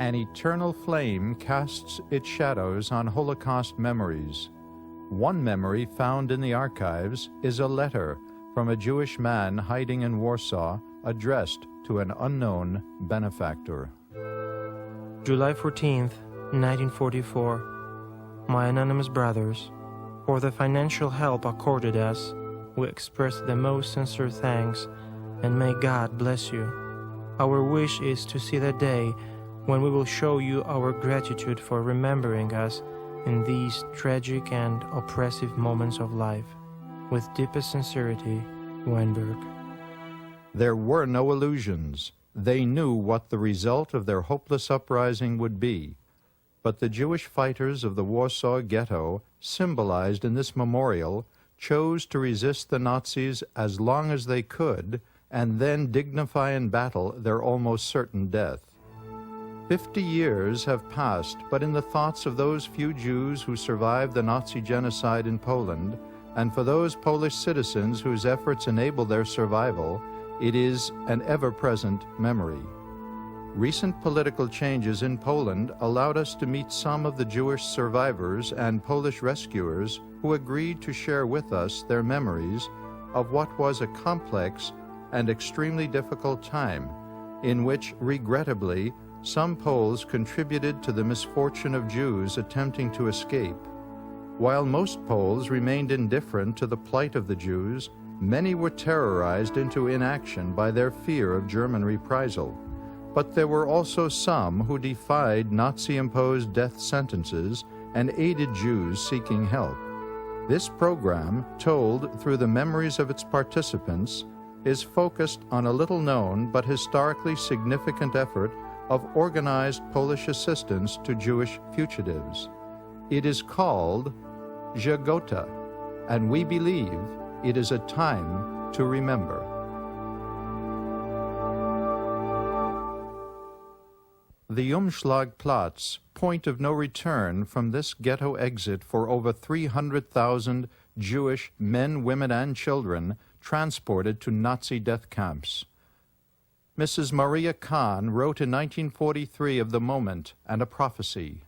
An eternal flame casts its shadows on Holocaust memories. One memory found in the archives is a letter from a Jewish man hiding in Warsaw addressed to an unknown benefactor. July 14th, 1944. My anonymous brothers, for the financial help accorded us, we express the most sincere thanks, and may God bless you. Our wish is to see the day when we will show you our gratitude for remembering us in these tragic and oppressive moments of life. With deepest sincerity, Weinberg. There were no illusions. They knew what the result of their hopeless uprising would be. But the Jewish fighters of the Warsaw Ghetto, symbolized in this memorial, chose to resist the Nazis as long as they could, and then dignify in battle their almost certain death. 50 years have passed, but in the thoughts of those few Jews who survived the Nazi genocide in Poland, and for those Polish citizens whose efforts enabled their survival, it is an ever-present memory. Recent political changes in Poland allowed us to meet some of the Jewish survivors and Polish rescuers who agreed to share with us their memories of what was a complex and extremely difficult time, in which, regrettably, some Poles contributed to the misfortune of Jews attempting to escape. While most Poles remained indifferent to the plight of the Jews, many were terrorized into inaction by their fear of German reprisal. But there were also some who defied Nazi-imposed death sentences and aided Jews seeking help. This program, told through the memories of its participants, is focused on a little-known but historically significant effort of organized Polish assistance to Jewish fugitives. It is called Zegota, and we believe it is a time to remember. The Umschlagplatz, point of no return from this ghetto exit for over 300,000 Jewish men, women, and children transported to Nazi death camps. Mrs. Maria Kahn wrote in 1943 of the moment and a prophecy.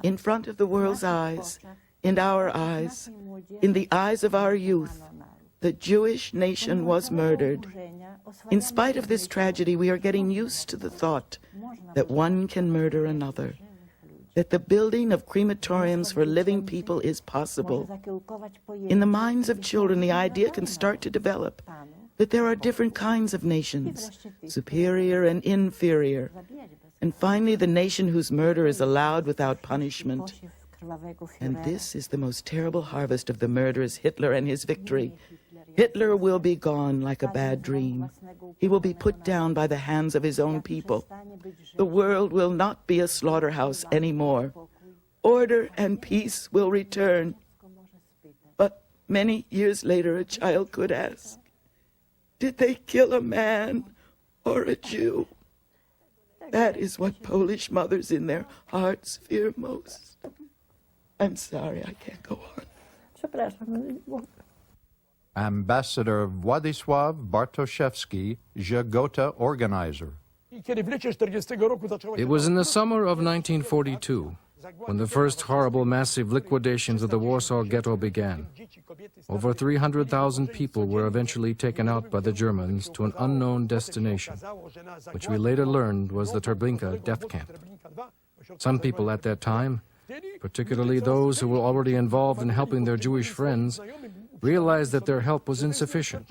In front of the world's eyes, in our eyes, in the eyes of our youth, the Jewish nation was murdered. In spite of this tragedy, we are getting used to the thought that one can murder another, that the building of crematoriums for living people is possible. In the minds of children, the idea can start to develop that there are different kinds of nations, superior and inferior, and finally the nation whose murder is allowed without punishment. And this is the most terrible harvest of the murderous Hitler and his victory. Hitler will be gone like a bad dream. He will be put down by the hands of his own people. The world will not be a slaughterhouse anymore. Order and peace will return. But many years later, a child could ask, did they kill a man or a Jew? That is what Polish mothers in their hearts fear most. I'm sorry, I can't go on. Ambassador Władysław Bartoszewski, Zegota organizer. It was in the summer of 1942 when the first horrible massive liquidations of the Warsaw Ghetto began. Over 300,000 people were eventually taken out by the Germans to an unknown destination, which we later learned was the Treblinka death camp. Some people at that time, particularly those who were already involved in helping their Jewish friends, realized that their help was insufficient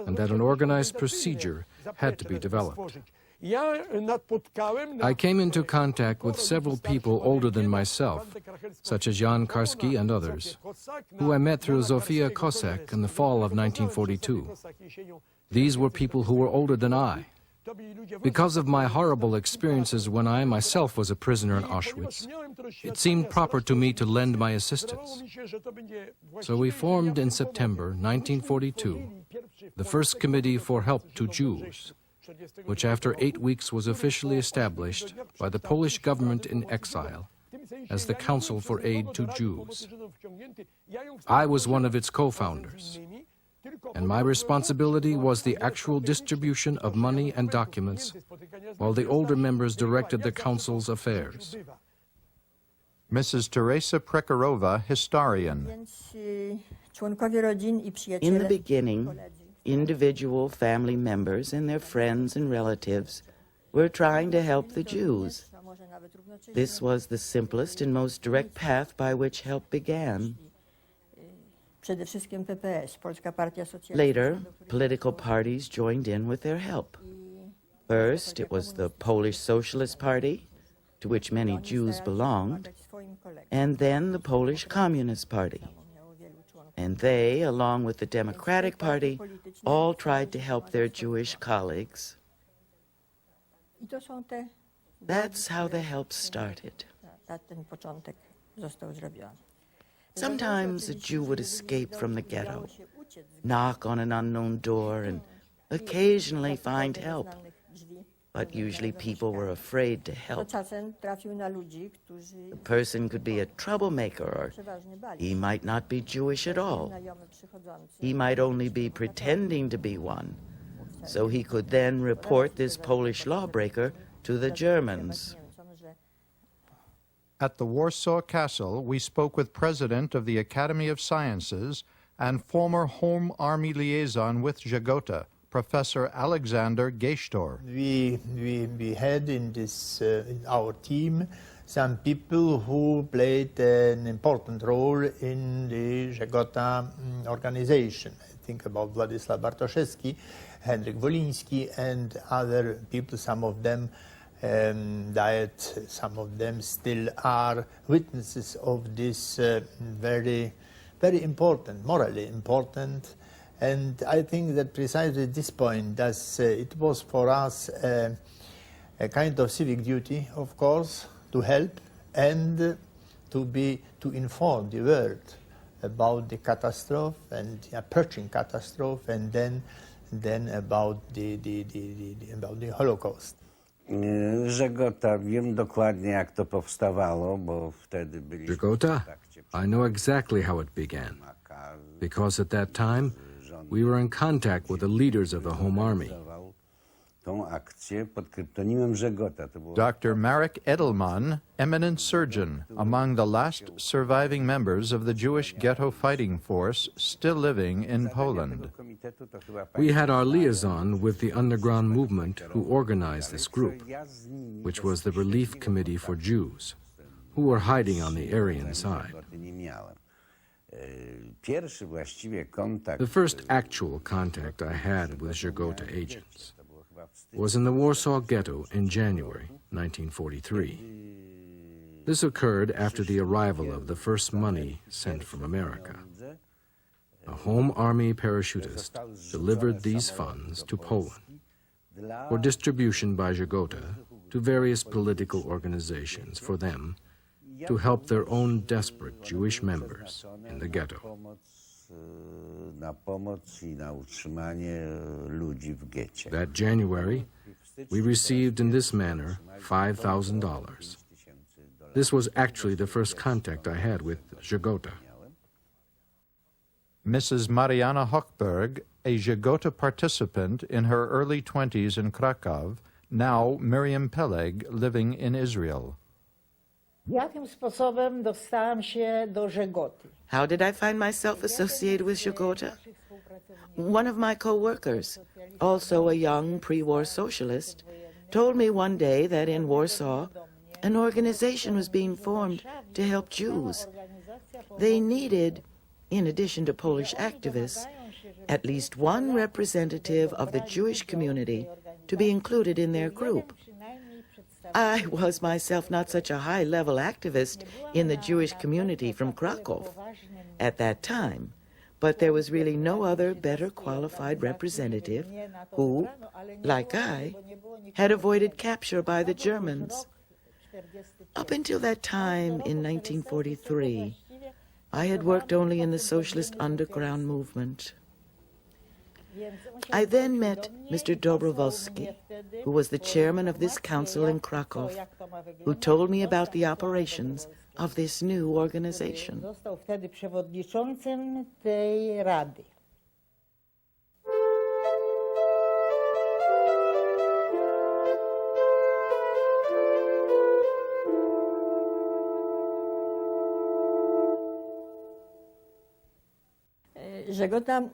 and that an organized procedure had to be developed. I came into contact with several people older than myself, such as Jan Karski and others, who I met through Zofia Kosek in the fall of 1942. These were people who were older than I. Because of my horrible experiences when I myself was a prisoner in Auschwitz, it seemed proper to me to lend my assistance. So we formed in September 1942 the first Committee for Help to Jews, which after 8 weeks was officially established by the Polish government in exile as the Council for Aid to Jews. I was one of its co-founders, and my responsibility was the actual distribution of money and documents while the older members directed the council's affairs. Mrs. Teresa Prekarova, historian. In the beginning, individual family members and their friends and relatives were trying to help the Jews. This was the simplest and most direct path by which help began. Later, political parties joined in with their help. First, it was the Polish Socialist Party, to which many Jews belonged, and then the Polish Communist Party. And they, along with the Democratic Party, all tried to help their Jewish colleagues. That's how the help started. Sometimes a Jew would escape from the ghetto, knock on an unknown door, and occasionally find help. But usually people were afraid to help. The person could be a troublemaker, or he might not be Jewish at all. He might only be pretending to be one, so he could then report this Polish lawbreaker to the Germans. At the Warsaw Castle, we spoke with President of the Academy of Sciences and former Home Army liaison with Zegota, Professor Alexander Gestor. We had in our team some people who played an important role in the Zegota organization. I think about Władysław Bartoszewski, Henryk Woliński, and other people. Some of them died, some of them still are witnesses of this very, very important, morally important. And I think that precisely at this point, it was for us a kind of civic duty, of course, to help and to inform the world about the catastrophe and the approaching catastrophe, and then about the Holocaust. Zegota, wiem dokładnie jak to powstawało, bo wtedy byliśmy. Zegota? I know exactly how it began, because at that time we were in contact with the leaders of the Home Army. Dr. Marek Edelman, eminent surgeon, among the last surviving members of the Jewish ghetto fighting force still living in Poland. We had our liaison with the underground movement who organized this group, which was the Relief Committee for Jews, who were hiding on the Aryan side. The first actual contact I had with Zegota agents was in the Warsaw Ghetto in January 1943. This occurred after the arrival of the first money sent from America. A Home Army parachutist delivered these funds to Poland for distribution by Zegota to various political organizations for them to help their own desperate Jewish members in the ghetto. That January, we received in this manner $5,000. This was actually the first contact I had with Zegota. Mrs. Mariana Hochberg, a Zegota participant in her early 20s in Krakow, now Miriam Peleg, living in Israel. Jakim sposobem dostałam się do Zegoty? How did I find myself associated with Zegota? One of my co-workers, also a young pre-war socialist, told me one day that in Warsaw, an organization was being formed to help Jews. They needed, in addition to Polish activists, at least one representative of the Jewish community to be included in their group. I was myself not such a high-level activist in the Jewish community from Krakow at that time, but there was really no other better qualified representative who, like I, had avoided capture by the Germans. Up until that time in 1943, I had worked only in the socialist underground movement. I then met Mr. Dobrowolski, who was the chairman of this council in Krakow, who told me about the operations of this new organization. Został wtedy przewodniczącym tej rady. Zegota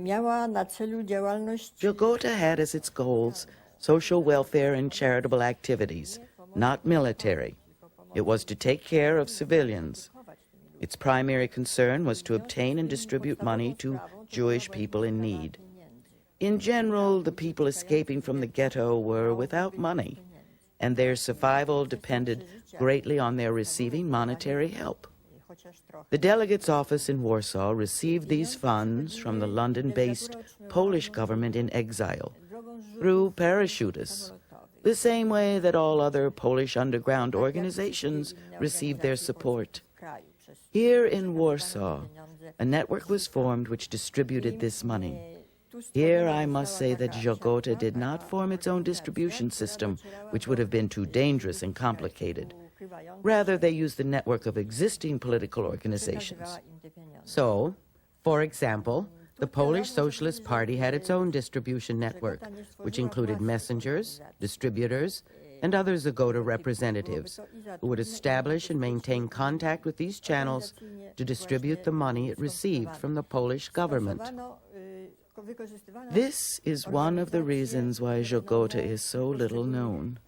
miała na celu działalność Zegota had as its goals social welfare and charitable activities, not military. It was to take care of civilians. Its primary concern was to obtain and distribute money to Jewish people in need. In general, the people escaping from the ghetto were without money, and their survival depended greatly on their receiving monetary help. The delegate's office in Warsaw received these funds from the London-based Polish government in exile through parachutists, the same way that all other Polish underground organizations received their support. Here in Warsaw, a network was formed which distributed this money. Here I must say that Zegota did not form its own distribution system, which would have been too dangerous and complicated. Rather, they used the network of existing political organizations. So, for example, the Polish Socialist Party had its own distribution network, which included messengers, distributors, and other Zegota representatives who would establish and maintain contact with these channels to distribute the money it received from the Polish government. This is one of the reasons why Zegota is so little known.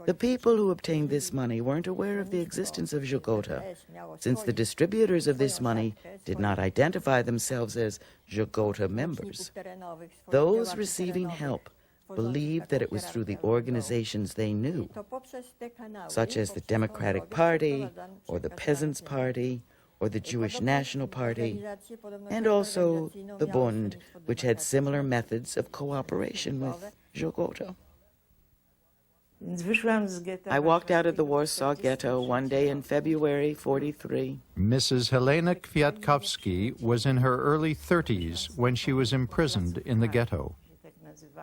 The people who obtained this money weren't aware of the existence of Zegota, since the distributors of this money did not identify themselves as Zegota members. Those receiving help believed that it was through the organizations they knew, such as the Democratic Party, or the Peasants' Party, or the Jewish National Party, and also the Bund, which had similar methods of cooperation with Zegota. I walked out of the Warsaw Ghetto one day in February '43. Mrs. Helena Kwiatkowski was in her early 30s when she was imprisoned in the ghetto.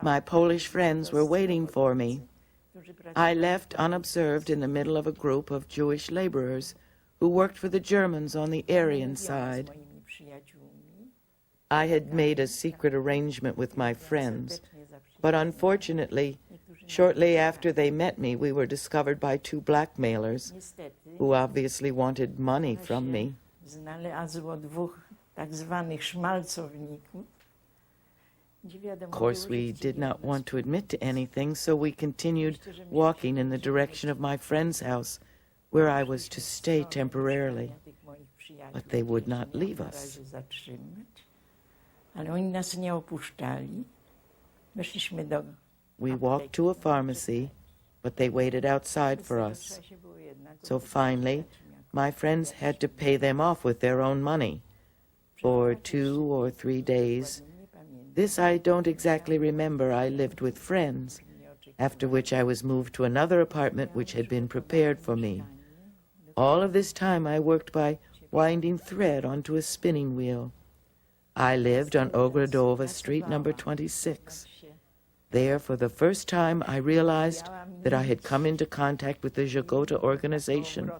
My Polish friends were waiting for me. I left unobserved in the middle of a group of Jewish laborers who worked for the Germans on the Aryan side. I had made a secret arrangement with my friends, but unfortunately, shortly after they met me, we were discovered by two blackmailers who obviously wanted money from me. Of course, we did not want to admit to anything, so we continued walking in the direction of my friend's house, where I was to stay temporarily. But they would not leave us. We walked to a pharmacy, but they waited outside for us. So finally, my friends had to pay them off with their own money. For 2 or 3 days, this I don't exactly remember, I lived with friends, after which I was moved to another apartment which had been prepared for me. All of this time I worked by winding thread onto a spinning wheel. I lived on Ogrodova Street, number 26. There, for the first time, I realized that I had come into contact with the Zegota organization.